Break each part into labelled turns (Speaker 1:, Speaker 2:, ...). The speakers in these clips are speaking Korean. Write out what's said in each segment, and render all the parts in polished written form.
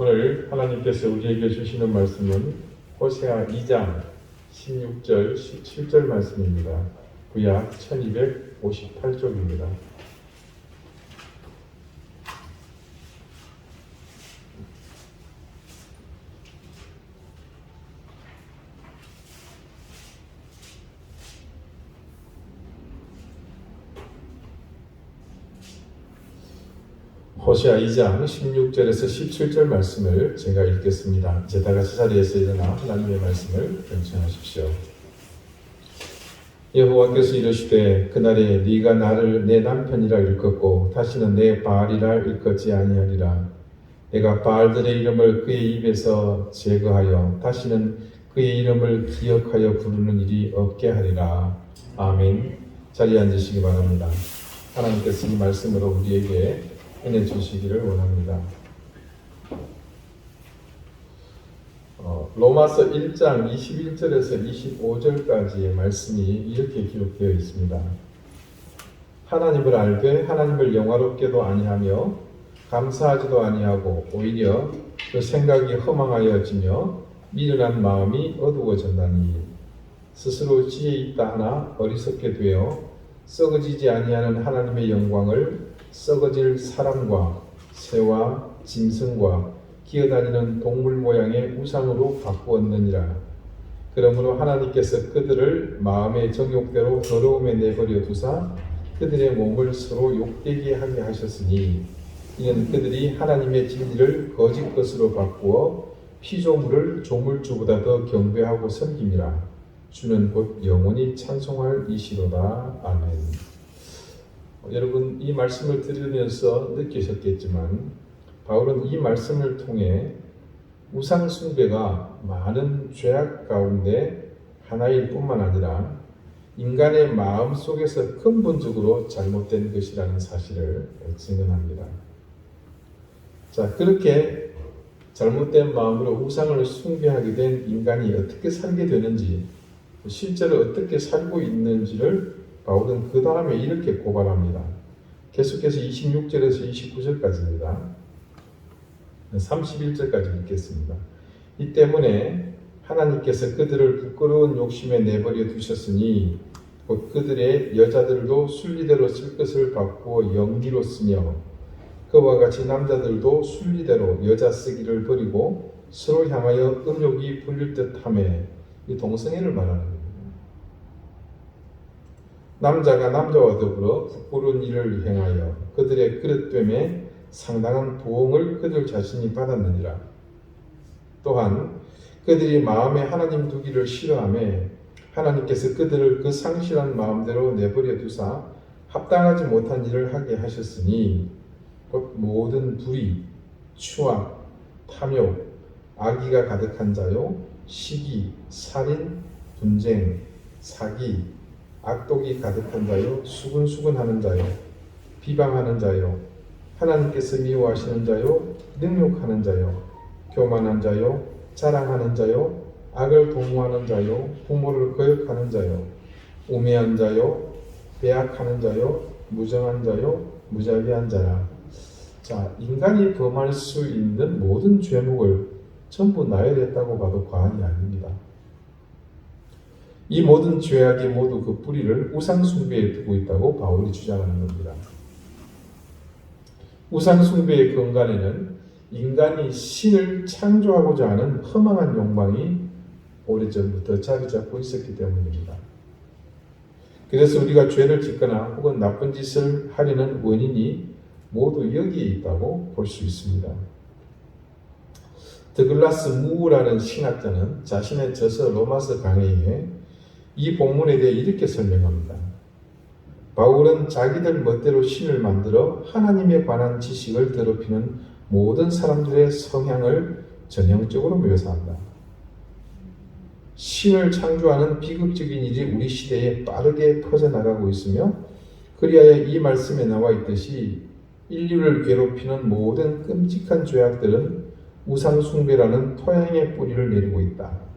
Speaker 1: 오늘 하나님께서 우리에게 주시는 말씀은 호세아 2장 16절, 17절 말씀입니다. 구약 1258쪽입니다. 호세아 2장 16절에서 17절 말씀을 제가 읽겠습니다. 이제 다 같이 자리에서 일어나 하나님의 말씀을 경청하십시오. 여호와께서 이르시되 그날에 네가 나를 내 남편이라 일컫고 다시는 내 바알이라 일컫지 아니하리라. 내가 바알들의 이름을 그의 입에서 제거하여 다시는 그의 이름을 기억하여 부르는 일이 없게 하리라. 아멘. 자리에 앉으시기 바랍니다. 하나님께서 이 말씀으로 우리에게 은혜 주시기를 원합니다. 로마서 1장 21절에서 25절까지의 말씀이 이렇게 기록되어 있습니다. 하나님을 알되 하나님을 영화롭게도 아니하며 감사하지도 아니하고 오히려 그 생각이 허망하여지며 미련한 마음이 어두워졌나니 스스로 지혜 있다 하나 어리석게 되어 썩어지지 아니하는 하나님의 영광을 썩어질 사람과 새와 짐승과 기어다니는 동물 모양의 우상으로 바꾸었느니라. 그러므로 하나님께서 그들을 마음의 정욕대로 더러움에 내버려 두사 그들의 몸을 서로 욕되게 하게 하셨으니 이는 그들이 하나님의 진리를 거짓 것으로 바꾸어 피조물을 조물주보다 더 경배하고 섬김이라. 주는 곧 영원히 찬송할 이시로다. 아멘. 여러분, 이 말씀을 들으면서 느끼셨겠지만 바울은 이 말씀을 통해 우상 숭배가 많은 죄악 가운데 하나일 뿐만 아니라 인간의 마음 속에서 근본적으로 잘못된 것이라는 사실을 증언합니다. 자, 그렇게 잘못된 마음으로 우상을 숭배하게 된 인간이 어떻게 살게 되는지, 실제로 어떻게 살고 있는지를 바울은 그 다음에 이렇게 고발합니다. 계속해서 26절에서 29절까지입니다. 31절까지 읽겠습니다. 이 때문에 하나님께서 그들을 부끄러운 욕심에 내버려 두셨으니 곧 그들의 여자들도 순리대로 쓸 것을 바꾸어 영리로 쓰며 그와 같이 남자들도 순리대로 여자 쓰기를 버리고 서로 향하여 음욕이 불릴 듯하매 이 동성애를 말하는 겁니다. 남자가 남자와 더불어 부끄러운 일을 행하여 그들의 그릇됨에 상당한 부흥을 그들 자신이 받았느니라. 또한 그들이 마음에 하나님 두기를 싫어하며 하나님께서 그들을 그 상실한 마음대로 내버려 두사 합당하지 못한 일을 하게 하셨으니 곧 모든 불의, 추악, 탐욕, 악의가 가득한 자요, 시기, 살인, 분쟁, 사기, 악독이 가득한 자요, 수근수근하는 자요, 비방하는 자요, 하나님께서 미워하시는 자요, 능욕하는 자요, 교만한 자요, 자랑하는 자요, 악을 도모하는 자요, 부모를 거역하는 자요, 우매한 자요, 배악하는 자요, 무정한 자요, 무자비한 자라. 자, 인간이 범할 수 있는 모든 죄목을 전부 나열했다고 봐도 과언이 아닙니다. 이 모든 죄악이 모두 그 뿌리를 우상숭배에 두고 있다고 바울이 주장하는 겁니다. 우상숭배의 근간에는 인간이 신을 창조하고자 하는 허망한 욕망이 오래전부터 자리 잡고 있었기 때문입니다. 그래서 우리가 죄를 짓거나 혹은 나쁜 짓을 하려는 원인이 모두 여기에 있다고 볼 수 있습니다. 드글라스 무라는 신학자는 자신의 저서 로마서 강해에 이 본문에 대해 이렇게 설명합니다. 바울은 자기들 멋대로 신을 만들어 하나님에 관한 지식을 더럽히는 모든 사람들의 성향을 전형적으로 묘사한다. 신을 창조하는 비극적인 일이 우리 시대에 빠르게 퍼져나가고 있으며 그리하여 이 말씀에 나와 있듯이 인류를 괴롭히는 모든 끔찍한 죄악들은 우상숭배라는 토양의 뿌리를 내리고 있다.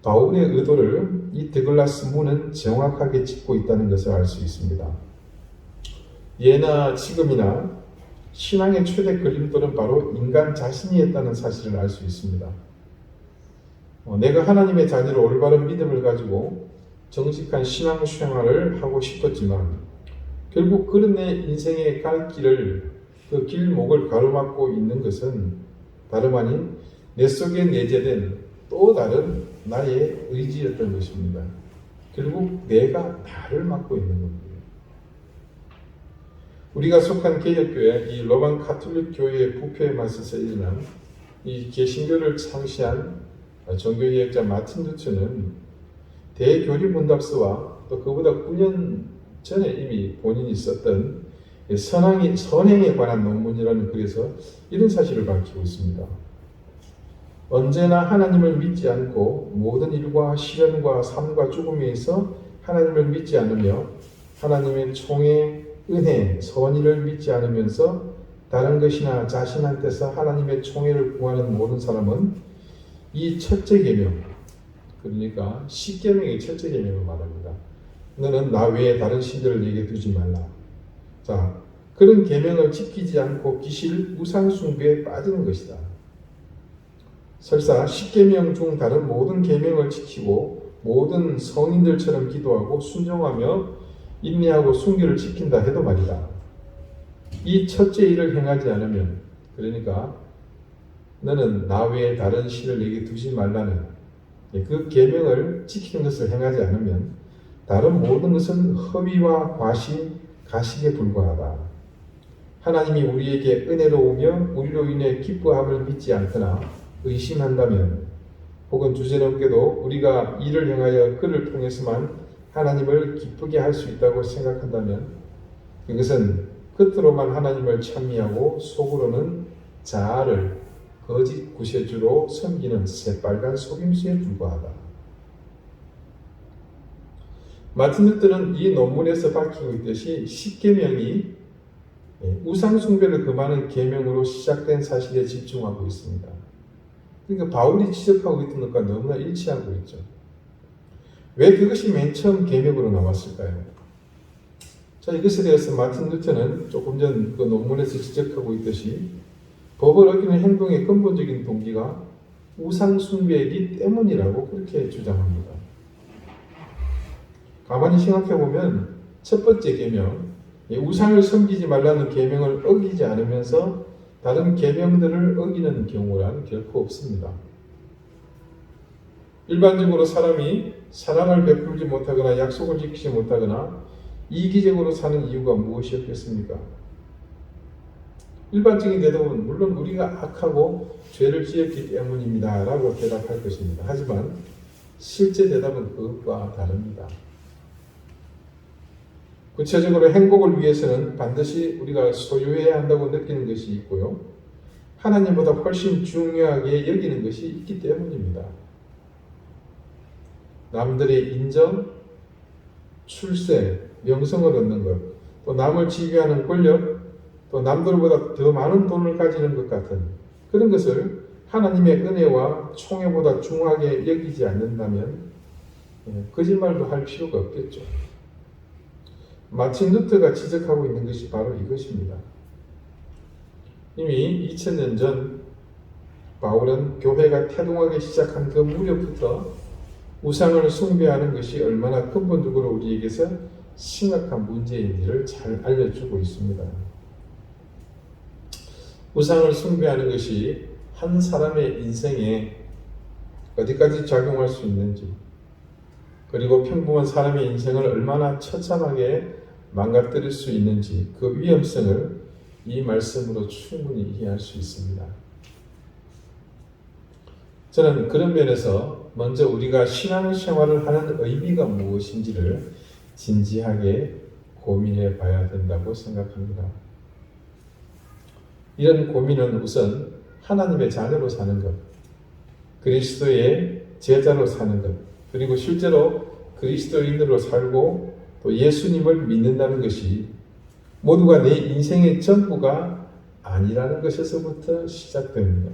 Speaker 1: 바울의 의도를 이 드글라스 무는 정확하게 짚고 있다는 것을 알 수 있습니다. 예나 지금이나 신앙의 최대 걸림돌은 바로 인간 자신이었다는 사실을 알 수 있습니다. 내가 하나님의 자녀로 올바른 믿음을 가지고 정직한 신앙 생활을 하고 싶었지만 결국 그런 내 인생의 갈 길을 그 길목을 가로막고 있는 것은 다름 아닌 내 속에 내재된 또 다른 나의 의지였던 것입니다. 결국 내가 나를 막고 있는 겁니다. 우리가 속한 개혁교회, 이 로만 카톨릭 교회의 부패에 맞서서 일어난 이 개신교를 창시한 종교개혁자 마틴 루터는 대교리문답서와 또 그보다 9년 전에 이미 본인이 썼던 선행에 관한 논문이라는 글에서 이런 사실을 밝히고 있습니다. 언제나 하나님을 믿지 않고 모든 일과 시련과 삶과 죽음에 있어 하나님을 믿지 않으며 하나님의 총의 은혜, 선의를 믿지 않으면서 다른 것이나 자신한테서 하나님의 총애를 구하는 모든 사람은 이 첫째 계명, 그러니까 십계명의 첫째 계명을 말합니다. 너는 나 외에 다른 신들을 내게 두지 말라. 자, 그런 계명을 지키지 않고 기실 우상 숭배에 빠지는 것이다. 설사 십계명 중 다른 모든 계명을 지키고 모든 성인들처럼 기도하고 순종하며 인내하고 순교를 지킨다 해도 말이다. 이 첫째 일을 행하지 않으면, 그러니까 너는 나 외에 다른 신을 내게 두지 말라는 그 계명을 지키는 것을 행하지 않으면 다른 모든 것은 허위와 과시, 가식에 불과하다. 하나님이 우리에게 은혜로우며 우리로 인해 기뻐함을 믿지 않거나 의심한다면, 혹은 주제넘게도 우리가 이를 행하여 그를 통해서만 하나님을 기쁘게 할 수 있다고 생각한다면 이것은 겉으로만 하나님을 찬미하고 속으로는 자아를 거짓 구세주로 섬기는 새빨간 속임수에 불과하다. 마틴 루터는 이 논문에서 밝히고 있듯이 십계명이 우상 숭배를 금하는 계명으로 시작된 사실에 집중하고 있습니다. 그러니까 바울이 지적하고 있던 것과 너무나 일치하고 있죠. 왜 그것이 맨 처음 계명으로 나왔을까요? 자, 이것에 대해서 마틴 루터는 조금 전 그 논문에서 지적하고 있듯이 법을 어기는 행동의 근본적인 동기가 우상 숭배이기 때문이라고 그렇게 주장합니다. 가만히 생각해 보면 첫 번째 계명, 우상을 섬기지 말라는 계명을 어기지 않으면서 다른 계명들을 어기는 경우란 결코 없습니다. 일반적으로 사람이 사랑을 베풀지 못하거나 약속을 지키지 못하거나 이기적으로 사는 이유가 무엇이었겠습니까? 일반적인 대답은 물론 우리가 악하고 죄를 지었기 때문입니다 라고 대답할 것입니다. 하지만 실제 대답은 그것과 다릅니다. 구체적으로 행복을 위해서는 반드시 우리가 소유해야 한다고 느끼는 것이 있고요. 하나님보다 훨씬 중요하게 여기는 것이 있기 때문입니다. 남들의 인정, 출세, 명성을 얻는 것, 또 남을 지배하는 권력, 또 남들보다 더 많은 돈을 가지는 것 같은 그런 것을 하나님의 은혜와 총애보다 중하게 여기지 않는다면 거짓말도 할 필요가 없겠죠. 마틴 루터가 지적하고 있는 것이 바로 이것입니다. 이미 2000년 전 바울은 교회가 태동하기 시작한 그 무렵부터 우상을 숭배하는 것이 얼마나 근본적으로 우리에게서 심각한 문제인지를 잘 알려주고 있습니다. 우상을 숭배하는 것이 한 사람의 인생에 어디까지 작용할 수 있는지, 그리고 평범한 사람의 인생을 얼마나 처참하게 망가뜨릴 수 있는지 그 위험성을 이 말씀으로 충분히 이해할 수 있습니다. 저는 그런 면에서 먼저 우리가 신앙생활을 하는 의미가 무엇인지를 진지하게 고민해 봐야 된다고 생각합니다. 이런 고민은 우선 하나님의 자녀로 사는 것, 그리스도의 제자로 사는 것, 그리고 실제로 그리스도인으로 살고 또 예수님을 믿는다는 것이 모두가 내 인생의 전부가 아니라는 것에서부터 시작됩니다.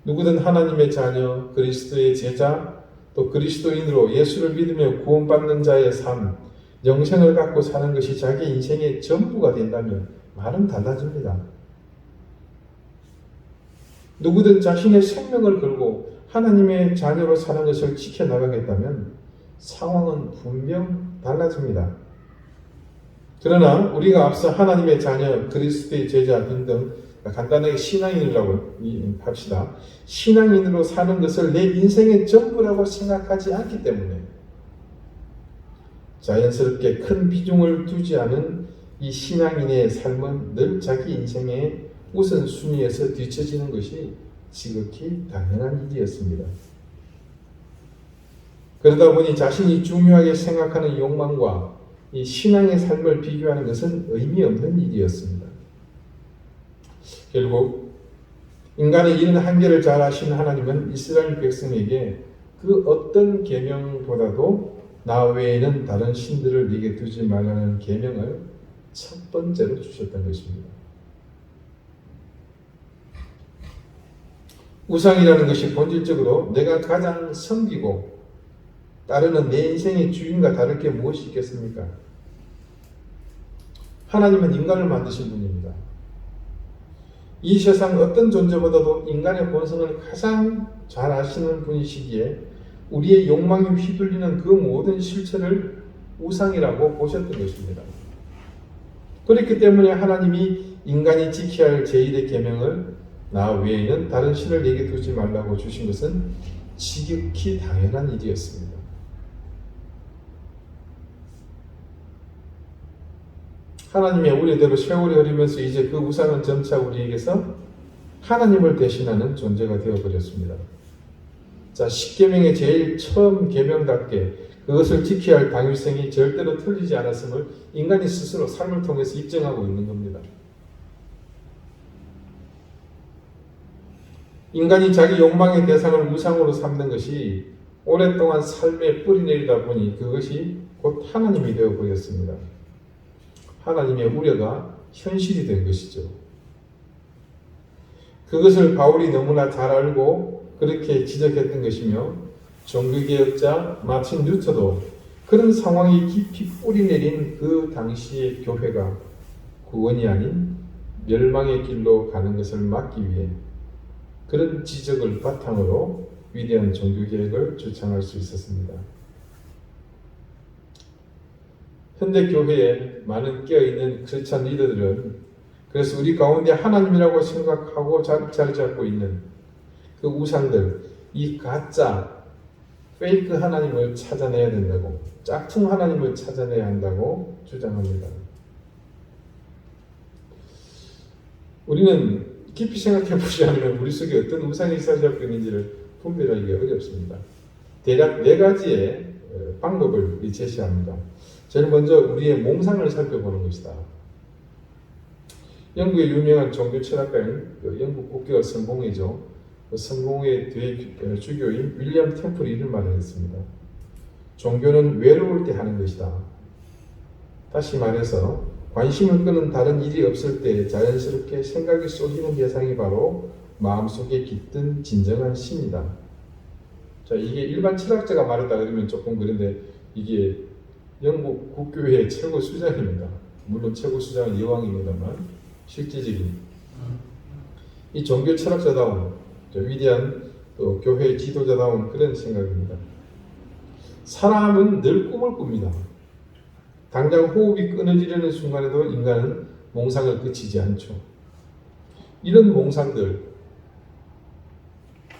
Speaker 1: 누구든 하나님의 자녀, 그리스도의 제자, 또 그리스도인으로 예수를 믿으며 구원받는 자의 삶, 영생을 갖고 사는 것이 자기 인생의 전부가 된다면 말은 달라집니다. 누구든 자신의 생명을 걸고 하나님의 자녀로 사는 것을 지켜나가겠다면 상황은 분명 달라집니다. 그러나 우리가 앞서 하나님의 자녀, 그리스도의 제자 등등 간단하게 신앙인이라고 합시다. 신앙인으로 사는 것을 내 인생의 전부라고 생각하지 않기 때문에 자연스럽게 큰 비중을 두지 않은 이 신앙인의 삶은 늘 자기 인생의 우선순위에서 뒤처지는 것이 지극히 당연한 일이었습니다. 그러다 보니 자신이 중요하게 생각하는 욕망과 이 신앙의 삶을 비교하는 것은 의미 없는 일이었습니다. 결국 인간의 이런 한계를 잘 아시는 하나님은 이스라엘 백성에게 그 어떤 계명보다도 나 외에는 다른 신들을 네게 두지 말라는 계명을 첫 번째로 주셨던 것입니다. 우상이라는 것이 본질적으로 내가 가장 섬기고 따르는 내 인생의 주인과 다를 게 무엇이 있겠습니까? 하나님은 인간을 만드신 분입니다. 이 세상 어떤 존재보다도 인간의 본성을 가장 잘 아시는 분이시기에 우리의 욕망이 휘둘리는 그 모든 실체를 우상이라고 보셨던 것입니다. 그렇기 때문에 하나님이 인간이 지켜야 할 제1의 계명을 나 외에는 다른 신을 내게 두지 말라고 주신 것은 지극히 당연한 일이었습니다. 하나님의 우리대로 세월이 흐르면서 이제 그 우상은 점차 우리에게서 하나님을 대신하는 존재가 되어버렸습니다. 자, 10계명의 제일 처음 계명답게 그것을 지켜야 할 당위성이 절대로 틀리지 않았음을 인간이 스스로 삶을 통해서 입증하고 있는 겁니다. 인간이 자기 욕망의 대상을 우상으로 삼는 것이 오랫동안 삶에 뿌리내리다 보니 그것이 곧 하나님이 되어버렸습니다. 하나님의 우려가 현실이 된 것이죠. 그것을 바울이 너무나 잘 알고 그렇게 지적했던 것이며 종교개혁자 마틴 루터도 그런 상황이 깊이 뿌리내린 그 당시의 교회가 구원이 아닌 멸망의 길로 가는 것을 막기 위해 그런 지적을 바탕으로 위대한 종교개혁을 주창할 수 있었습니다. 현대 교회에 많은 깨어있는 크리스찬 리더들은 그래서 우리 가운데 하나님이라고 생각하고 자리 잡고 있는 그 우상들, 이 가짜 페이크 하나님을 찾아내야 된다고, 짝퉁 하나님을 찾아내야 한다고 주장합니다. 우리는 깊이 생각해 보지 않으면 우리 속에 어떤 우상이 자리 잡고 있는지를 분별하기가 어렵습니다. 대략 4가지의 방법을 제시합니다. 제일 먼저 우리의 몸상을 살펴보는 것이다. 영국의 유명한 종교 철학가인 영국 국교 성공회죠. 성공회 주교인 윌리엄 템플이 이런 말을 했습니다. 종교는 외로울 때 하는 것이다. 다시 말해서 관심을 끄는 다른 일이 없을 때 자연스럽게 생각이 쏟이는 대상이 바로 마음속에 깃든 진정한 신이다. 자, 이게 일반 철학자가 말했다 그러면 조금 그런데 이게 영국 국교회의 최고 수장입니다. 물론 최고 수장은 여왕입니다만 실제적인 이 종교 철학자다운 위대한 또 교회의 지도자다운 그런 생각입니다. 사람은 늘 꿈을 꿉니다. 당장 호흡이 끊어지려는 순간에도 인간은 몽상을 그치지 않죠. 이런 몽상들,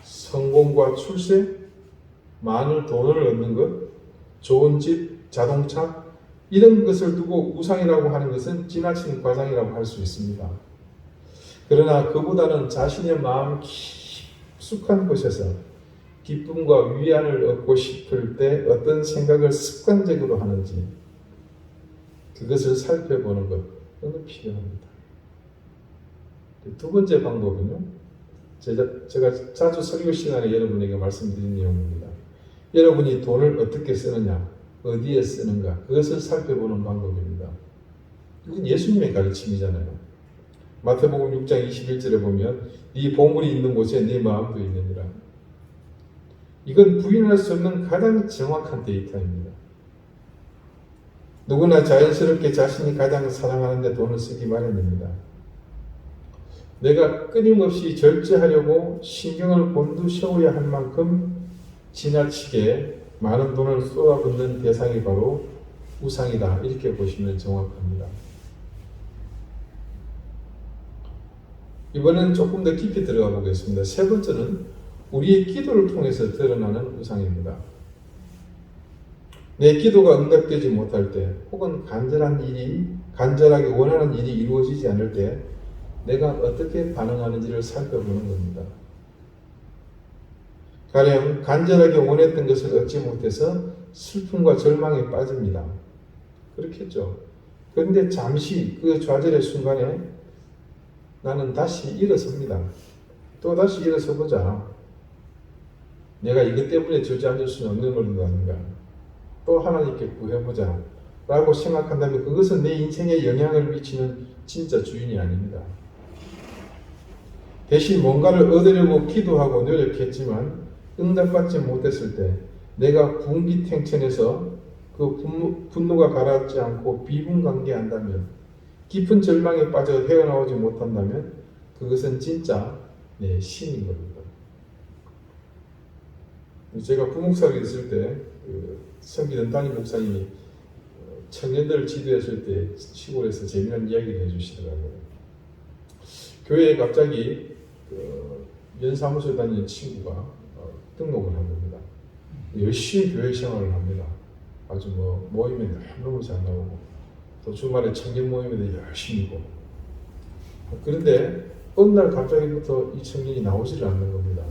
Speaker 1: 성공과 출세, 많은 돈을 얻는 것, 좋은 집, 자동차 이런 것을 두고 우상이라고 하는 것은 지나친 과장이라고 할 수 있습니다. 그러나 그보다는 자신의 마음 깊숙한 곳에서 기쁨과 위안을 얻고 싶을 때 어떤 생각을 습관적으로 하는지 그것을 살펴보는 것은 필요합니다. 두 번째 방법은요. 제가 자주 설교 시간에 여러분에게 말씀드린 내용입니다. 여러분이 돈을 어떻게 쓰느냐, 어디에 쓰는가 그것을 살펴보는 방법입니다. 이건 예수님의 가르침이잖아요. 마태복음 6장 21절에 보면 네 보물이 있는 곳에 네 마음도 있느니라. 이건 부인할 수 없는 가장 정확한 데이터입니다. 누구나 자연스럽게 자신이 가장 사랑하는 데 돈을 쓰기 마련입니다. 내가 끊임없이 절제하려고 신경을 곤두세워야 할 만큼 지나치게 많은 돈을 쏟아붓는 대상이 바로 우상이다. 이렇게 보시면 정확합니다. 이번에는 조금 더 깊이 들어가 보겠습니다. 세 번째는 우리의 기도를 통해서 드러나는 우상입니다. 내 기도가 응답되지 못할 때, 혹은 간절하게 원하는 일이 이루어지지 않을 때 내가 어떻게 반응하는지를 살펴보는 겁니다. 가령 간절하게 원했던 것을 얻지 못해서 슬픔과 절망에 빠집니다. 그렇겠죠. 그런데 잠시 그 좌절의 순간에 나는 다시 일어섭니다. 또 다시 일어서 보자. 내가 이것 때문에 주저앉을 수는 없는 것도 아닌가. 또 하나님께 구해보자 라고 생각한다면 그것은 내 인생에 영향을 미치는 진짜 주인이 아닙니다. 대신 뭔가를 얻으려고 기도하고 노력했지만 응답받지 못했을 때 내가 분기탱천해서 그 분노가 가라앉지 않고 비분관계한다면, 깊은 절망에 빠져 헤어나오지 못한다면 그것은 진짜 내 신인 겁니다. 제가 부목사로 있을 때 섬기던 담임 목사님이 청년들을 지도했을 때 시골에서 재미난 이야기를 해주시더라고요. 교회에 갑자기 연사무소에 다니는 친구가 등록을 한 겁니다. 열심히 교회 생활을 합니다. 아주 모임에 너무 잘 나오고 또 주말에 청년 모임에도 열심히 있고. 그런데 어느 날 갑자기부터 이 청년이 나오지를 않는 겁니다.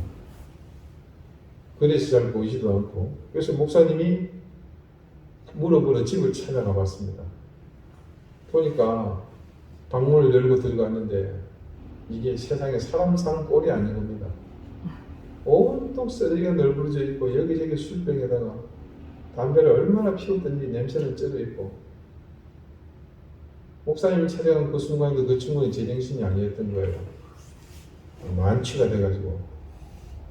Speaker 1: 그래서 잘 보이지도 않고. 그래서 목사님이 물어보러 집을 찾아가 봤습니다. 보니까 방문을 열고 들어갔는데 이게 세상에 사람 사는 꼴이 아닌 겁니다. 온통 쓰레기가 널브러져 있고 여기저기 술병에다가 담배를 얼마나 피웠던지 냄새는 쩔어 있고. 목사님이 찾아간 그 순간에도 그 친구는 제정신이 아니었던 거예요. 만취가 돼가지고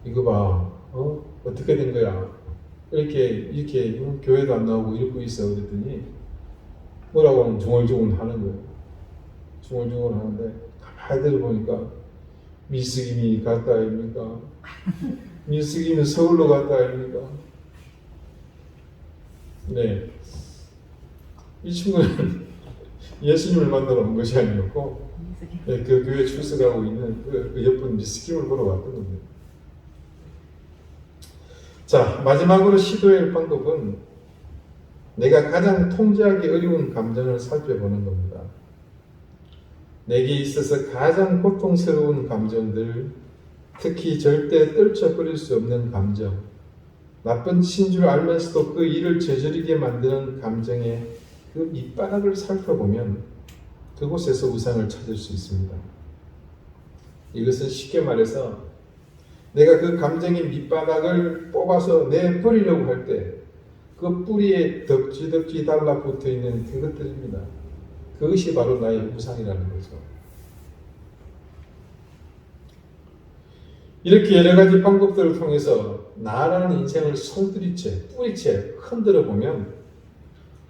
Speaker 1: 이거 봐, 어떻게 된 거야? 이렇게 교회도 안 나오고 이러고 있어. 그랬더니 뭐라고 하면 중얼중얼 하는 거예요. 중얼중얼 하는데 가만히 들어보니까 미스김이 갔다 아닙니까? 미스김이 서울로 갔다 아닙니까? 네, 이 친구는 예수님을 만나러 온 것이 아니었고 네, 그 교회 출석하고 있는 그 예쁜 미스김을 보러 왔던 겁니다. 자, 마지막으로 시도할 방법은 내가 가장 통제하기 어려운 감정을 살펴보는 겁니다. 내게 있어서 가장 고통스러운 감정들, 특히 절대 떨쳐버릴 수 없는 감정, 나쁜 친 줄 알면서도 그 일을 저지르게 만드는 감정의 그 밑바닥을 살펴보면 그곳에서 우상을 찾을 수 있습니다. 이것은 쉽게 말해서 내가 그 감정의 밑바닥을 뽑아서 내버리려고 할 때 그 뿌리에 덕지덕지 달라붙어 있는 그것들입니다. 그것이 바로 나의 우상이라는 거죠. 이렇게 여러 가지 방법들을 통해서 나라는 인생을 뿌리채 흔들어 보면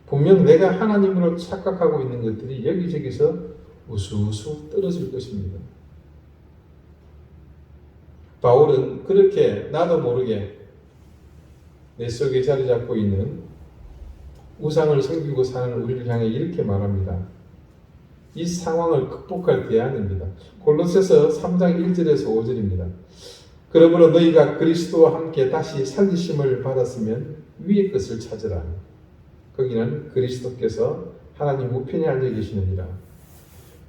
Speaker 1: 분명 내가 하나님으로 착각하고 있는 것들이 여기저기서 우수수 떨어질 것입니다. 바울은 그렇게 나도 모르게 내 속에 자리 잡고 있는 우상을 섬기고 사는 우리를 향해 이렇게 말합니다. 이 상황을 극복할 대안입니다. 골로새서 3장 1절에서 5절입니다. 그러므로 너희가 그리스도와 함께 다시 살리심을 받았으면 위의 것을 찾으라. 거기는 그리스도께서 하나님 우편에 앉아 계시느니라.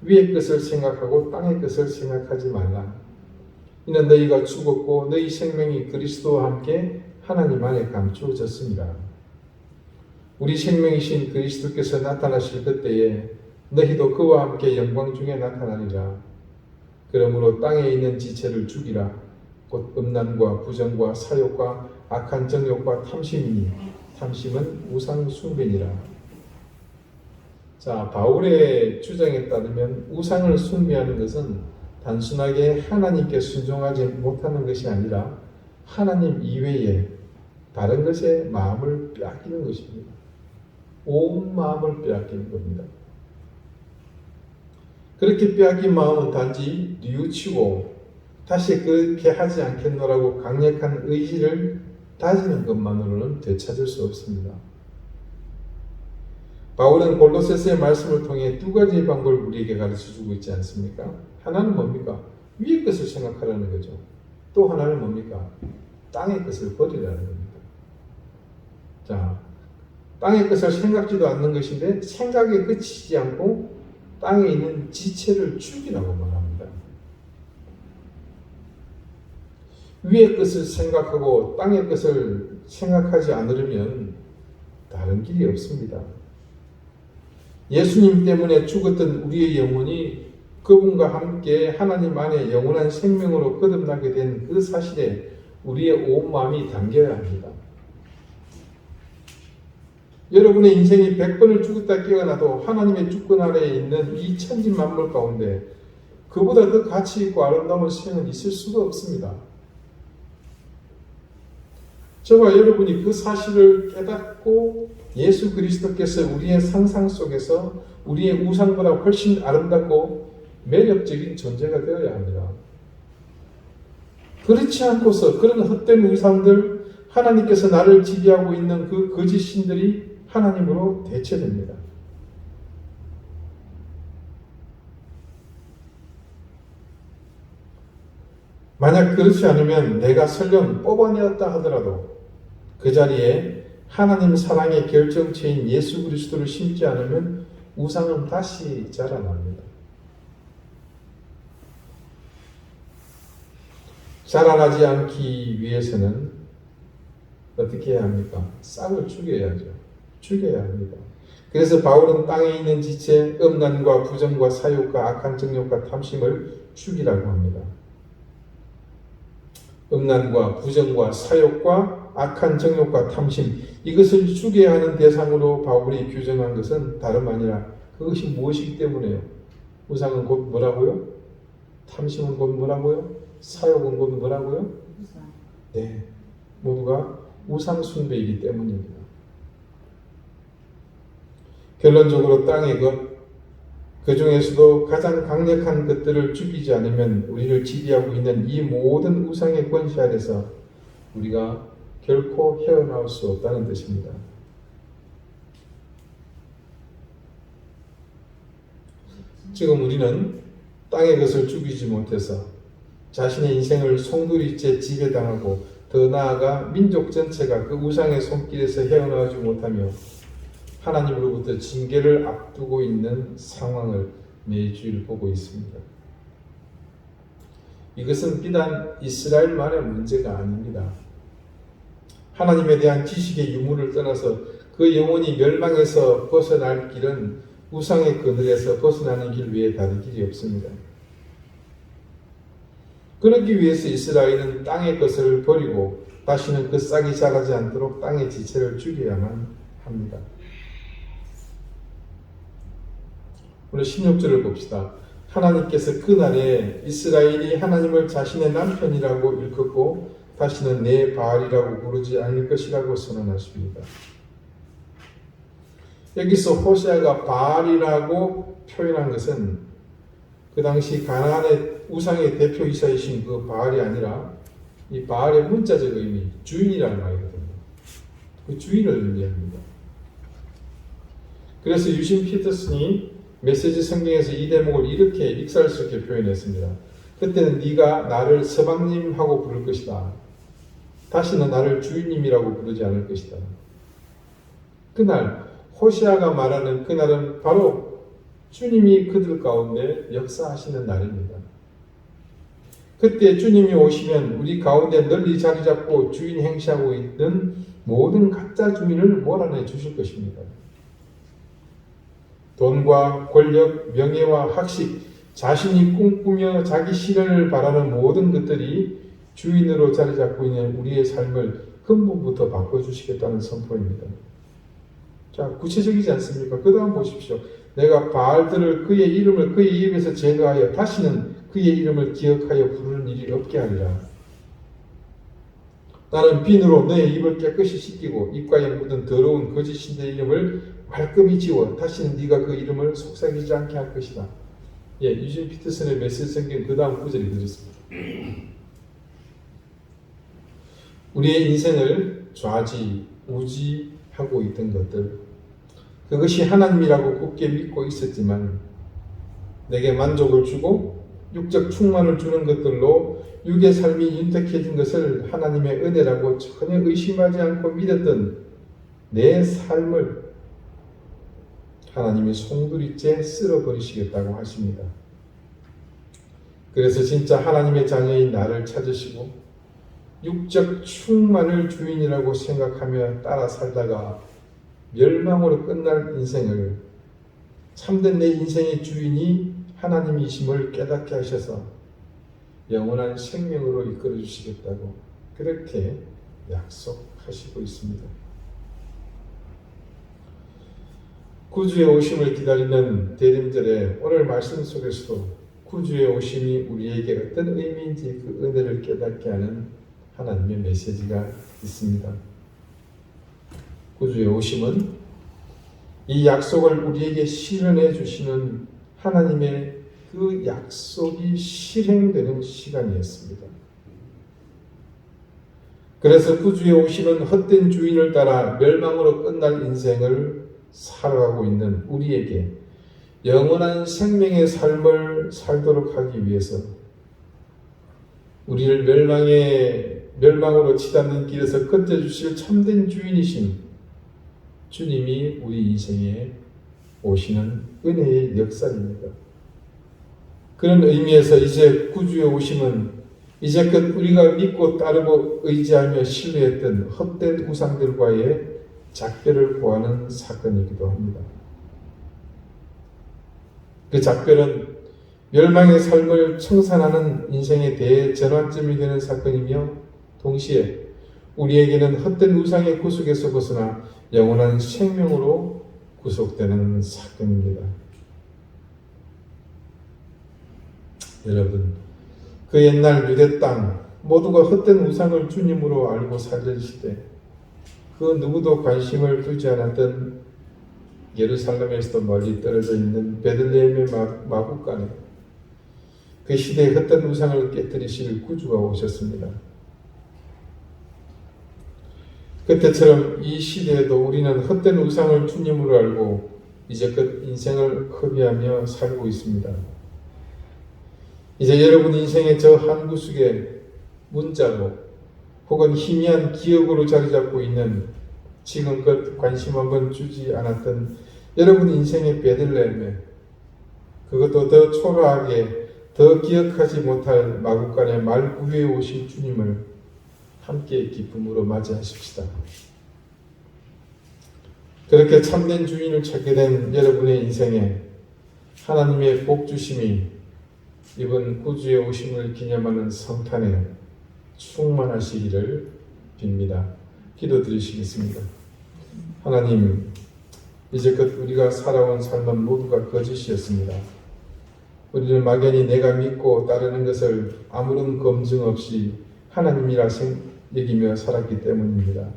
Speaker 1: 위의 것을 생각하고 땅의 것을 생각하지 말라. 이는 너희가 죽었고 너희 생명이 그리스도와 함께 하나님 안에 감추어졌습니다. 우리 생명이신 그리스도께서 나타나실 그때에 너희도 그와 함께 영광 중에 나타나리라. 그러므로 땅에 있는 지체를 죽이라. 곧 음란과 부정과 사욕과 악한 정욕과 탐심이니 탐심은 우상 숭배니라. 자, 바울의 주장에 따르면 우상을 숭배하는 것은 단순하게 하나님께 순종하지 못하는 것이 아니라 하나님 이외에 다른 것에 마음을 빼앗기는 것입니다. 온 마음을 빼앗긴 겁니다. 그렇게 빼앗긴 마음은 단지 뉘우치고 다시 그렇게 하지 않겠노라고 강력한 의지를 다지는 것만으로는 되찾을 수 없습니다. 바울은 골로새서의 말씀을 통해 두 가지의 방법을 우리에게 가르쳐주고 있지 않습니까? 하나는 뭡니까? 위의 것을 생각하라는 거죠. 또 하나는 뭡니까? 땅의 것을 버리라는 겁니다. 자, 땅의 것을 생각지도 않는 것인데 생각에 그치지 않고 땅에 있는 지체를 죽이라고 말합니다. 위의 것을 생각하고 땅의 것을 생각하지 않으려면 다른 길이 없습니다. 예수님 때문에 죽었던 우리의 영혼이 그분과 함께 하나님 안에 영원한 생명으로 거듭나게 된 그 사실에 우리의 온 마음이 담겨야 합니다. 여러분의 인생이 100번을 죽었다 깨어나도 하나님의 주권 아래에 있는 이 천지 만물 가운데 그보다 더 가치 있고 아름다운 생은 있을 수가 없습니다. 저와 여러분이 그 사실을 깨닫고 예수 그리스도께서 우리의 상상 속에서 우리의 우상보다 훨씬 아름답고 매력적인 존재가 되어야 합니다. 그렇지 않고서 그런 헛된 우상들, 하나님께서 나를 지배하고 있는 그 거짓 신들이 하나님으로 대체됩니다. 만약 그렇지 않으면 내가 설령 뽑아내었다 하더라도 그 자리에 하나님 사랑의 결정체인 예수 그리스도를 심지 않으면 우상은 다시 자라납니다. 자라나지 않기 위해서는 어떻게 해야 합니까? 싹을 죽여야죠. 죽여야 합니다. 그래서 바울은 땅에 있는 지체, 음란과 부정과 사욕과 악한 정욕과 탐심을 죽이라고 합니다. 음란과 부정과 사욕과 악한 정욕과 탐심, 이것을 죽여야 하는 대상으로 바울이 규정한 것은 다름 아니라 그것이 무엇이기 때문에요? 우상은 곧 뭐라고요? 탐심은 곧 뭐라고요? 사욕은 곧 뭐라고요? 네, 모두가 우상 숭배이기 때문입니다. 결론적으로 땅의 것, 그 중에서도 가장 강력한 것들을 죽이지 않으면 우리를 지배하고 있는 이 모든 우상의 권세 아래서 우리가 결코 헤어나올 수 없다는 뜻입니다. 지금 우리는 땅의 것을 죽이지 못해서 자신의 인생을 송두리째 지배당하고 더 나아가 민족 전체가 그 우상의 손길에서 헤어나오지 못하며 하나님으로부터 징계를 앞두고 있는 상황을 매주일 보고 있습니다. 이것은 비단 이스라엘만의 문제가 아닙니다. 하나님에 대한 지식의 유무를 떠나서 그 영혼이 멸망에서 벗어날 길은 우상의 그늘에서 벗어나는 길 외에 다른 길이 없습니다. 그러기 위해서 이스라엘은 땅의 것을 버리고 다시는 그 싹이 자라지 않도록 땅의 지체를 죽여야만 합니다. 오늘 16절을 봅시다. 하나님께서 그날에 이스라엘이 하나님을 자신의 남편이라고 일컫고 다시는 내 바알이라고 부르지 않을 것이라고 선언하십니다. 여기서 호세아가 바알이라고 표현한 것은 그 당시 가나안의 우상의 대표이사이신 그 바알이 아니라 이 바알의 문자적 의미, 주인이라는 말이거든요. 그 주인을 의미합니다. 그래서 유신 피터슨이 메시지 성경에서 이 대목을 이렇게 익살스럽게 표현했습니다. 그때는 네가 나를 서방님하고 부를 것이다. 다시는 나를 주인님이라고 부르지 않을 것이다. 그날 호시아가 말하는 그날은 바로 주님이 그들 가운데 역사하시는 날입니다. 그때 주님이 오시면 우리 가운데 널리 자리 잡고 주인 행시하고 있는 모든 가짜 주인을 몰아내 주실 것입니다. 돈과 권력, 명예와 학식, 자신이 꿈꾸며 자기 실현을 바라는 모든 것들이 주인으로 자리 잡고 있는 우리의 삶을 근본부터 바꿔주시겠다는 선포입니다. 자, 구체적이지 않습니까? 그 다음 보십시오. 내가 바알들을 그의 이름을 그의 입에서 제거하여 다시는 그의 이름을 기억하여 부르는 일이 없게 하리라. 나는 비누로 너의 입을 깨끗이 씻기고 입가에 묻은 더러운 거짓 신의 이름을 말끔히 지워 다시는 네가 그 이름을 속삭이지 않게 할 것이다. 예, 유진 피터슨의 메시지 성경 그 다음 구절이 그렇습니다. 우리의 인생을 좌지우지하고 있던 것들, 그것이 하나님이라고 굳게 믿고 있었지만 내게 만족을 주고 육적 충만을 주는 것들로 육의 삶이 윤택해진 것을 하나님의 은혜라고 전혀 의심하지 않고 믿었던 내 삶을 하나님이 송두리째 쓸어버리시겠다고 하십니다. 그래서 진짜 하나님의 자녀인 나를 찾으시고 육적 충만을 주인이라고 생각하며 따라 살다가 멸망으로 끝날 인생을 참된 내 인생의 주인이 하나님이심을 깨닫게 하셔서 영원한 생명으로 이끌어 주시겠다고 그렇게 약속하시고 있습니다. 구주의 오심을 기다리는 대림절에 오늘 말씀 속에서도 구주의 오심이 우리에게 어떤 의미인지 그 은혜를 깨닫게 하는 하나님의 메시지가 있습니다. 구주의 오심은 이 약속을 우리에게 실현해 주시는 하나님의 그 약속이 실행되는 시간이었습니다. 그래서 구주의 오심은 헛된 주인을 따라 멸망으로 끝날 인생을 살아가고 있는 우리에게 영원한 생명의 삶을 살도록 하기 위해서 우리를 멸망으로 치닫는 길에서 건져주실 참된 주인이신 주님이 우리 인생에 오시는 은혜의 역사입니다. 그런 의미에서 이제 구주의 오심은 이제껏 우리가 믿고 따르고 의지하며 신뢰했던 헛된 우상들과의 작별을 고하는 사건이기도 합니다. 그 작별은 멸망의 삶을 청산하는 인생의 대전환점이 되는 사건이며 동시에 우리에게는 헛된 우상의 구속에서 벗어나 영원한 생명으로 구속되는 사건입니다. 여러분, 그 옛날 유대 땅 모두가 헛된 우상을 주님으로 알고 살던 시대, 그 누구도 관심을 두지 않았던 예루살렘에서도 멀리 떨어져 있는 베들레헴의 마구간에 그 시대의 헛된 우상을 깨뜨리실 구주가 오셨습니다. 그때처럼 이 시대에도 우리는 헛된 우상을 주님으로 알고 이제껏 인생을 허비하며 살고 있습니다. 이제 여러분 인생의 저 한 구석에 문자로 혹은 희미한 기억으로 자리 잡고 있는 지금껏 관심 한번 주지 않았던 여러분 인생의 베들레헴에 그것도 더 초라하게 더 기억하지 못할 마구간의 말구유에 오신 주님을 함께 기쁨으로 맞이하십시다. 그렇게 참된 주인을 찾게 된 여러분의 인생에 하나님의 복주심이 이번 구주의 오심을 기념하는 성탄에 충만하시기를 빕니다. 기도드리시겠습니다. 하나님, 이제껏 우리가 살아온 삶은 모두가 거짓이었습니다. 우리는 막연히 내가 믿고 따르는 것을 아무런 검증 없이 하나님이라 여기며 살았기 때문입니다.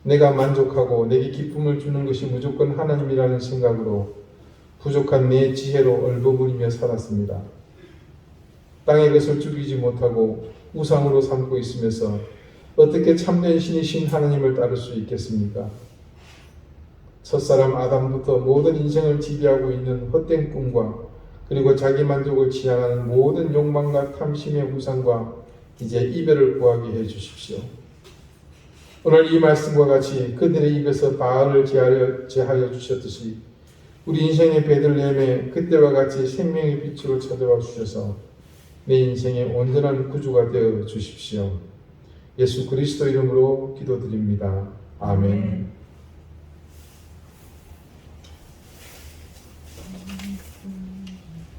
Speaker 1: 내가 만족하고 내게 기쁨을 주는 것이 무조건 하나님이라는 생각으로 부족한 내 지혜로 얼버무리며 살았습니다. 땅의 것을 죽이지 못하고 우상으로 삼고 있으면서 어떻게 참된 신이신 하나님을 따를 수 있겠습니까? 첫사람 아담부터 모든 인생을 지배하고 있는 헛된 꿈과 그리고 자기 만족을 지향하는 모든 욕망과 탐심의 우상과 이제 이별을 구하게 해주십시오. 오늘 이 말씀과 같이 그들의 입에서 바알을 제하여 주셨듯이 우리 인생의 베들레헴에 그때와 같이 생명의 빛으로 찾아와 주셔서 내 인생의 온전한 구주가 되어 주십시오. 예수 그리스도 이름으로 기도드립니다. 아멘.